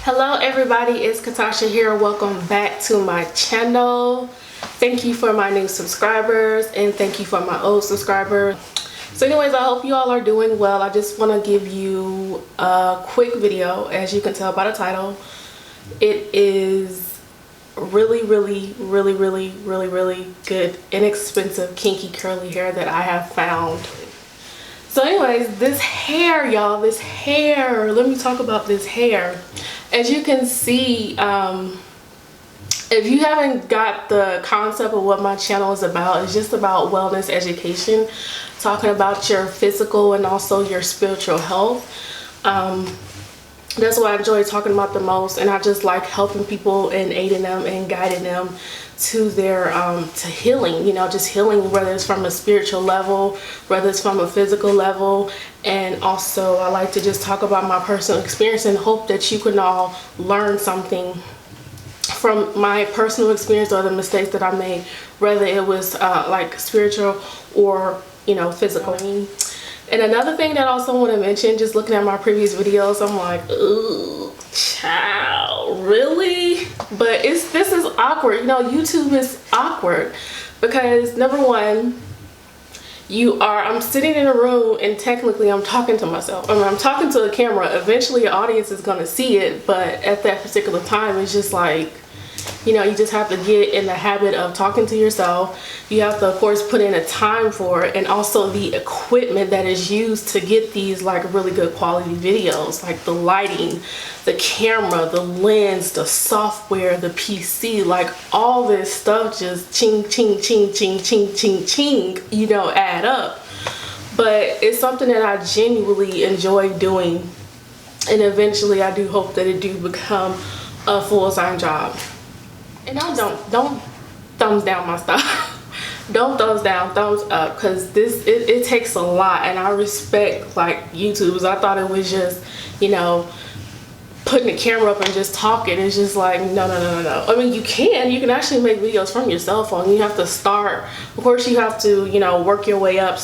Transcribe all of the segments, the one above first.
Hello everybody, it's Katasha here. Welcome back to my channel. Thank you for my new subscribers and thank you for my old subscribers. So anyways, I hope you all are doing well. I just want to give you a quick video. As you can tell by the title, it is really good, inexpensive, kinky curly hair that I have found. So anyways, this hair, y'all, this hair, let me talk about this hair. As you can see, if you haven't got the concept of what my channel is about, it's just about wellness education, talking about your physical and also your spiritual health. That's what I enjoy talking about the most, and I just like helping people and aiding them and guiding them to their to healing, you know, just healing, whether it's from a spiritual level, whether it's from a physical level. And also I like to just talk about my personal experience and hope that you can all learn something from my personal experience or the mistakes that I made, whether it was like spiritual or, you know, physical. And another thing that I also want to mention, just looking at my previous videos, I'm like, ooh, child, really? But this is awkward. You know, YouTube is awkward because number one, I'm sitting in a room and technically I'm talking to myself. I mean, I'm talking to a camera. Eventually an audience is going to see it, but at that particular time, it's just like, you know, you just have to get in the habit of talking to yourself. You have to, of course, put in a time for it, and also the equipment that is used to get these like really good quality videos, like the lighting, the camera, the lens, the software, the PC, like all this stuff just ching, ching, ching, ching, ching, ching, ching, you know, add up. But it's something that I genuinely enjoy doing, and eventually I do hope that it do become a full-time job. And I don't thumbs down my stuff. Don't thumbs down, thumbs up, because it takes a lot, and I respect like YouTubers. I thought it was just, you know, putting the camera up and just talking. It's just like no. I mean, you can actually make videos from your cell phone. You have to start, of course you have to, you know, work your way up,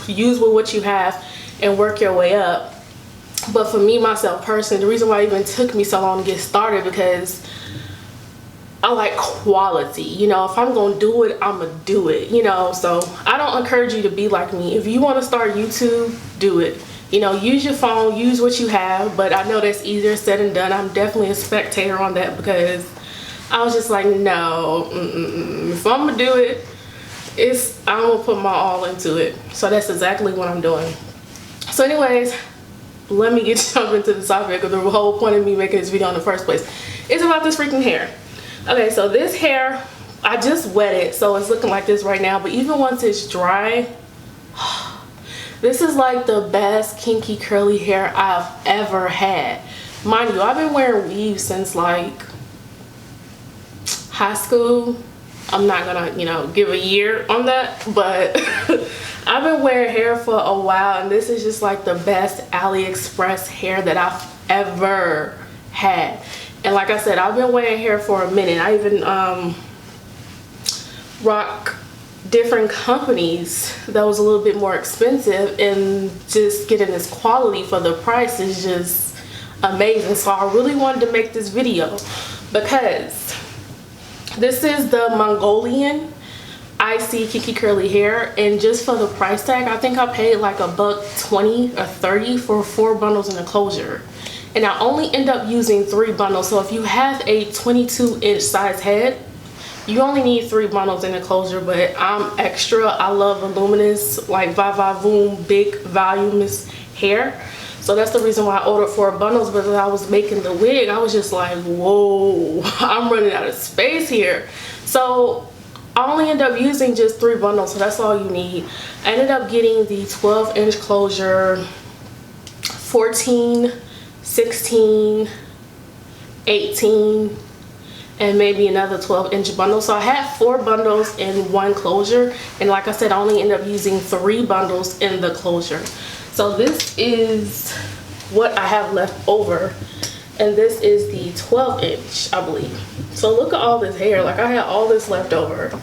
use with what you have and work your way up. But for me, myself personally, the reason why it even took me so long to get started, because I like quality. You know, if I'm gonna do it, I'm gonna do it, you know. So I don't encourage you to be like me. If you want to start YouTube, do it. You know, use your phone, use what you have. But I know that's easier said than done. I'm definitely a spectator on that, because I was just like, no, if I'm gonna do it, I'm gonna put my all into it. So that's exactly what I'm doing. So anyways, let me jump into the topic, of the whole point of me making this video in the first place. It's about this freaking hair. Okay, so this hair, I just wet it, so it's looking like this right now. But even once it's dry, this is like the best kinky curly hair I've ever had. Mind you, I've been wearing weaves since like high school. I'm not gonna, you know, give a year on that, but I've been wearing hair for a while, and this is just like the best AliExpress hair that I've ever had. And like I said, I've been wearing hair for a minute. I even rock different companies that was a little bit more expensive, and just getting this quality for the price is just amazing. So I really wanted to make this video because this is the Mongolian ISEE kinky curly hair, and just for the price tag, I think I paid like $120 or $30 for 4 bundles in a closure. And I only end up using 3 bundles. So if you have a 22-inch size head, you only need 3 bundles in a closure. But I'm extra. I love voluminous, like va-va-voom, big voluminous hair. So that's the reason why I ordered 4 bundles. But as I was making the wig, I was just like, whoa, I'm running out of space here. So I only end up using just 3 bundles. So that's all you need. I ended up getting the 12-inch closure, 14, 16, 18, and maybe another 12-inch bundle. So I had 4 bundles in one closure, and like I said, I only end up using 3 bundles in the closure. So this is what I have left over, and this is the 12-inch, I believe. So look at all this hair. Like, I had all this left over.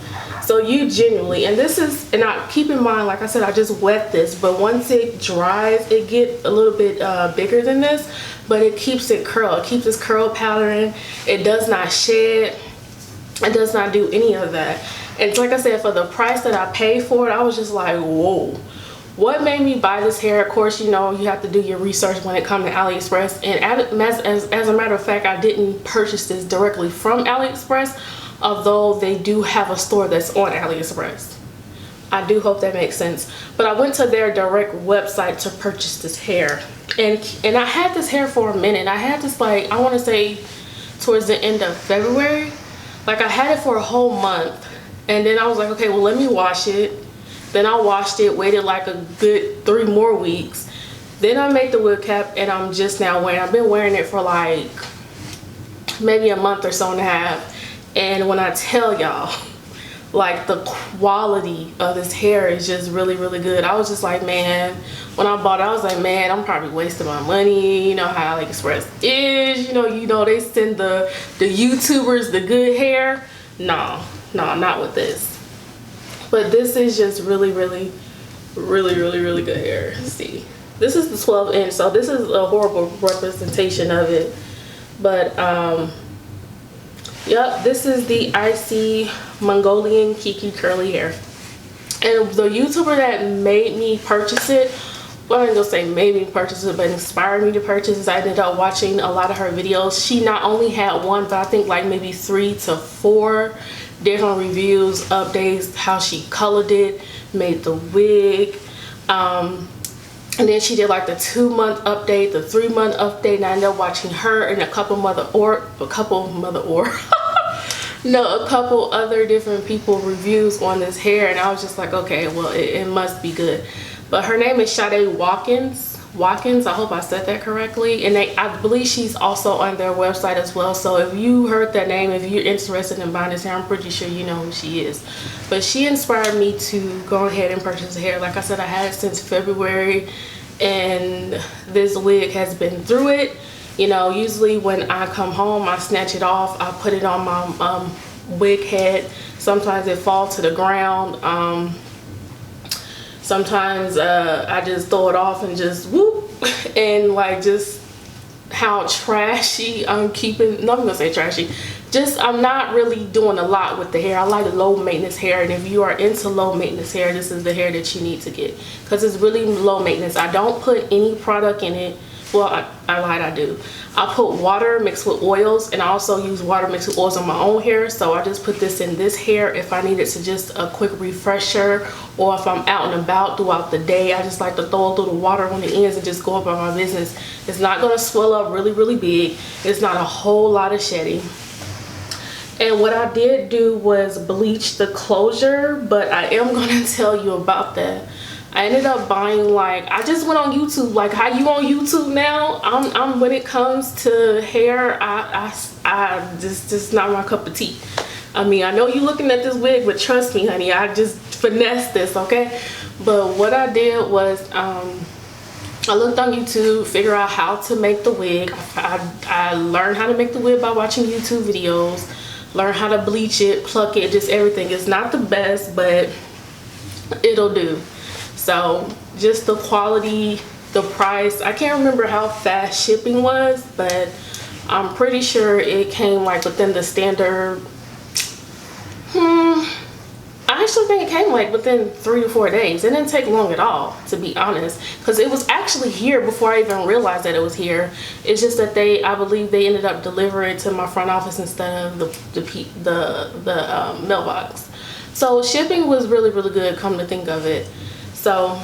So you genuinely, and this is, and I keep in mind, like I said, I just wet this, but once it dries, it get a little bit bigger than this, but it keeps it curl. It keeps its curl pattern. It does not shed. It does not do any of that. And like I said, for the price that I paid for it, I was just like, whoa. What made me buy this hair? Of course, you know, you have to do your research when it comes to AliExpress. And as a matter of fact, I didn't purchase this directly from AliExpress, although they do have a store that's on AliExpress. I do hope that makes sense. But I went to their direct website to purchase this hair. And I had this hair for a minute. I had this, like, I want to say towards the end of February. Like, I had it for a whole month. And then I was like, okay, well, let me wash it. Then I washed it, waited like a good 3 more weeks. Then I made the wig cap, and I'm just now wearing, I've been wearing it for like maybe a month or so and a half. And when I tell y'all, like, the quality of this hair is just really, really good. I was just like, man, when I bought it, I was like, man, I'm probably wasting my money. You know how AliExpress is, you know, they send the YouTubers the good hair. No, not with this. But this is just really, really, really, really, really good hair. Let's see. This is the 12 inch, so this is a horrible representation of it. But, yep, this is the ISEE Mongolian Kiki curly hair. And the YouTuber that made me purchase it, well, I ain't gonna say made me purchase it, but inspired me to purchase it, I ended up watching a lot of her videos. She not only had one, but I think like maybe 3 to 4 different reviews, updates, how she colored it, made the wig, and then she did like the 2-month update, the 3-month update, and I ended up watching her and a couple other different people reviews on this hair, and I was just like, okay, well, it must be good. But her name is Sade Watkins. I hope I said that correctly. And I believe she's also on their website as well. So if you heard that name, if you're interested in buying this hair, I'm pretty sure you know who she is. But she inspired me to go ahead and purchase the hair. Like I said, I had it since February, and this wig has been through it. You know, usually when I come home, I snatch it off. I put it on my wig head. Sometimes it falls to the ground. Sometimes I just throw it off and just whoop, and like just how trashy I'm keeping, no, I'm gonna say trashy, just I'm not really doing a lot with the hair. I like low maintenance hair, and if you are into low maintenance hair, this is the hair that you need to get, because it's really low maintenance. I don't put any product in it. Well, I lied, I do. I put water mixed with oils, and I also use water mixed with oils on my own hair. So I just put this in this hair if I needed to just a quick refresher, or if I'm out and about throughout the day, I just like to throw a little water on the ends and just go about my business. It's not gonna swell up really, really big. It's not a whole lot of shedding. And what I did do was bleach the closure, but I am gonna tell you about that. I ended up buying, like, I just went on YouTube, like how you on YouTube now. I'm when it comes to hair, I just not my cup of tea. I mean, I know you looking at this wig, but trust me, honey, I just finessed this, okay? But what I did was I looked on YouTube, figure out how to make the wig. I learned how to make the wig by watching YouTube videos, learn how to bleach it, pluck it, just everything. It's not the best, but it'll do. So just the quality, the price, I can't remember how fast shipping was, but I'm pretty sure it came like within the standard, I actually think it came like within 3 to 4 days. It didn't take long at all, to be honest, because it was actually here before I even realized that it was here. It's just that I believe they ended up delivering it to my front office instead of the mailbox. So shipping was really, really good, come to think of it. So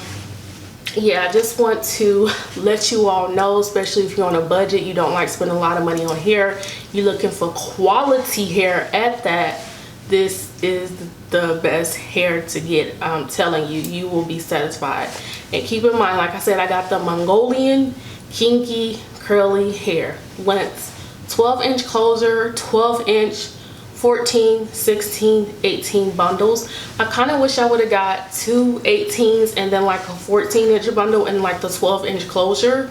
yeah, I just want to let you all know, especially if you're on a budget, you don't like spending a lot of money on hair, you're looking for quality hair at that, this is the best hair to get. I'm telling you, you will be satisfied. And keep in mind, like I said, I got the Mongolian kinky curly hair lengths, 12-inch closure, 12-inch, 14, 16, 18 bundles. I kind of wish I would have got 2 18s and then like a 14-inch bundle and like the 12-inch closure,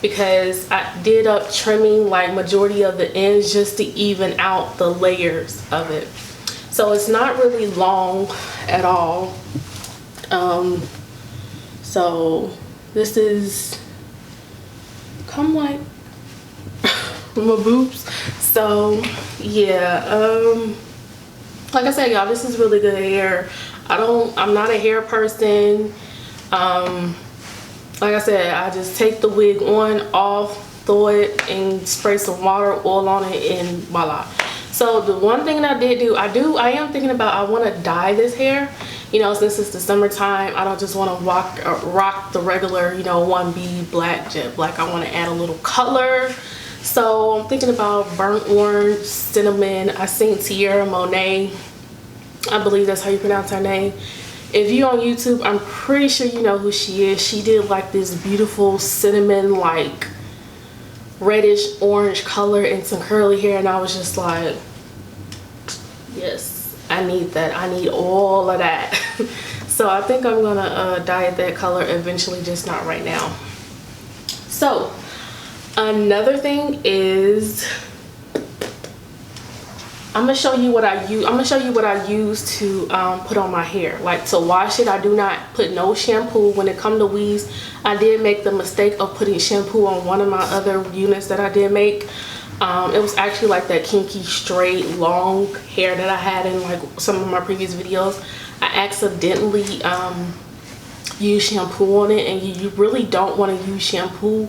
because I did up trimming like majority of the ends just to even out the layers of it. So it's not really long at all. So this is come like my boobs. So yeah, like I said, y'all, this is really good hair. I'm not a hair person. Like I said, I just take the wig on, off, throw it, and spray some water, oil on it, and voila. So the one thing that I did do, I am thinking about, I want to dye this hair. You know, since it's the summertime, I don't just want to rock the regular, you know, 1B black, jet black. I want to add a little color. So I'm thinking about burnt orange, cinnamon. I seen Tierra Monet. I believe that's how you pronounce her name. If you're on YouTube, I'm pretty sure you know who she is. She did like this beautiful cinnamon, like reddish orange color and some curly hair, and I was just like, yes, I need that. I need all of that. So I think I'm gonna dye it that color eventually, just not right now. So another thing is, I'm gonna show you what I use. I'm gonna show you what I use to put on my hair. Like to wash it, I do not put no shampoo. When it comes to weaves, I did make the mistake of putting shampoo on one of my other units that I did make. It was actually like that kinky, straight, long hair that I had in like some of my previous videos. I accidentally used shampoo on it, and you really don't want to use shampoo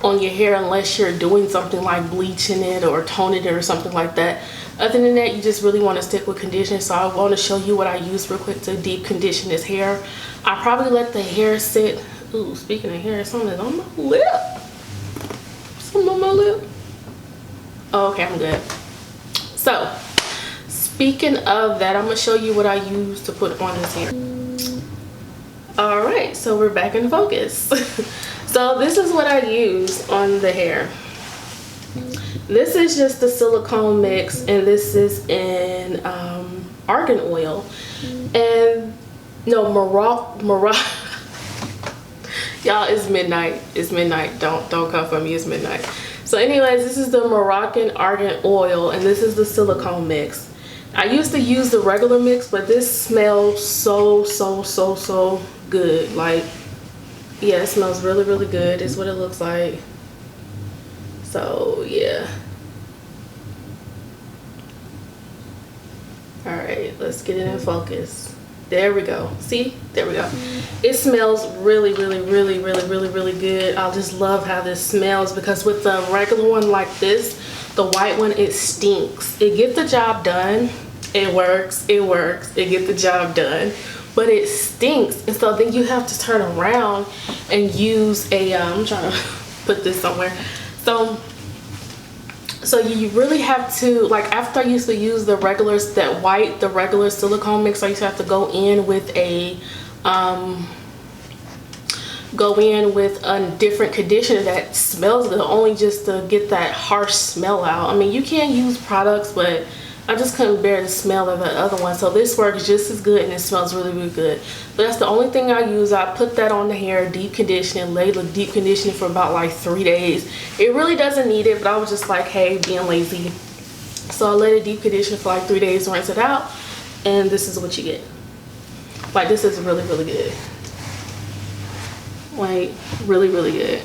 on your hair unless you're doing something like bleaching it or toning it or something like that. Other than that, you just really want to stick with conditioner. So I want to show you what I use real quick to deep condition this hair. I probably let the hair sit. Ooh, speaking of hair, something's on my lip. Something on my lip. Oh, okay, I'm good. So speaking of that, I'm gonna show you what I use to put on this hair. All right, so we're back in focus. So this is what I use on the hair. This is just the silicone mix, and this is in argan oil, and no, y'all, it's midnight. It's midnight. Don't come for me. It's midnight. So anyways, this is the Moroccan argan oil, and this is the silicone mix. I used to use the regular mix, but this smells so good. Like, yeah, it smells really good. It's what it looks like. So yeah. All right, let's get it in focus. There we go. See, there we go. It smells really good. I just love how this smells, because with the regular one like this, the white one, it stinks. It gets the job done. It works. It gets the job done, but it stinks. And so then you have to turn around and use a I'm trying to put this somewhere. So you really have to, like, after I used to use the regular silicone mix, I used to have to go in with a different conditioner that smells good, only just to get that harsh smell out. I mean, you can use products, but I just couldn't bear the smell of the other one. So this works just as good, and it smells really good. But that's the only thing I use. I put that on the hair, deep conditioning, lay the deep conditioning for about like 3 days. It really doesn't need it, but I was just like, hey, being lazy. So I let it deep condition for like 3 days, rinse it out, and this is what you get. Like, this is really good. Like, really good.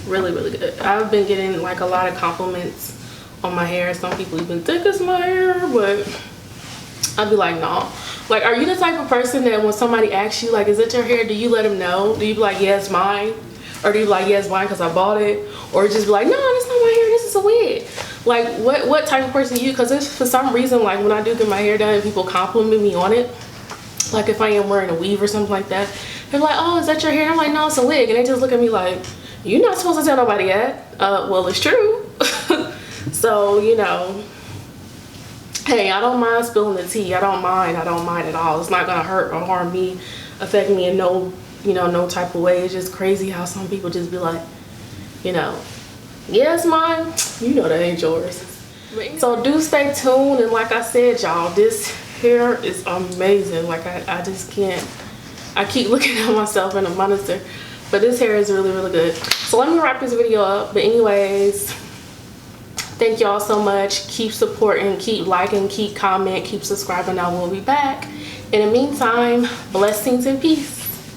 Really good. I've been getting like a lot of compliments on my hair. Some people even think it's my hair, but I'd be like, no. Like, are you the type of person that when somebody asks you, like, is it your hair, do you let them know? Do you be like, yeah, it's mine? Or do you be like, yeah, it's mine because I bought it? Or just be like, no, that's not my hair, this is a wig? Like, what type of person are you? Because if for some reason, like, when I do get my hair done and people compliment me on it, like if I am wearing a weave or something like that, they're like, oh, is that your hair? I'm like, no, it's a wig. And they just look at me like, you're not supposed to tell nobody that. Well, it's true. So, you know, hey, I don't mind spilling the tea. I don't mind at all. It's not gonna hurt or harm me, affect me in no type of way. It's just crazy how some people just be like, you know, yeah, it's mine. You know that ain't yours. So do stay tuned, and like I said, y'all, this hair is amazing. Like, I just can't, I keep looking at myself in a monitor, but this hair is really good. So let me wrap this video up. But anyways, Thank y'all so much. Keep supporting, keep liking, keep comment, keep subscribing. I will be back. In the meantime, blessings and peace.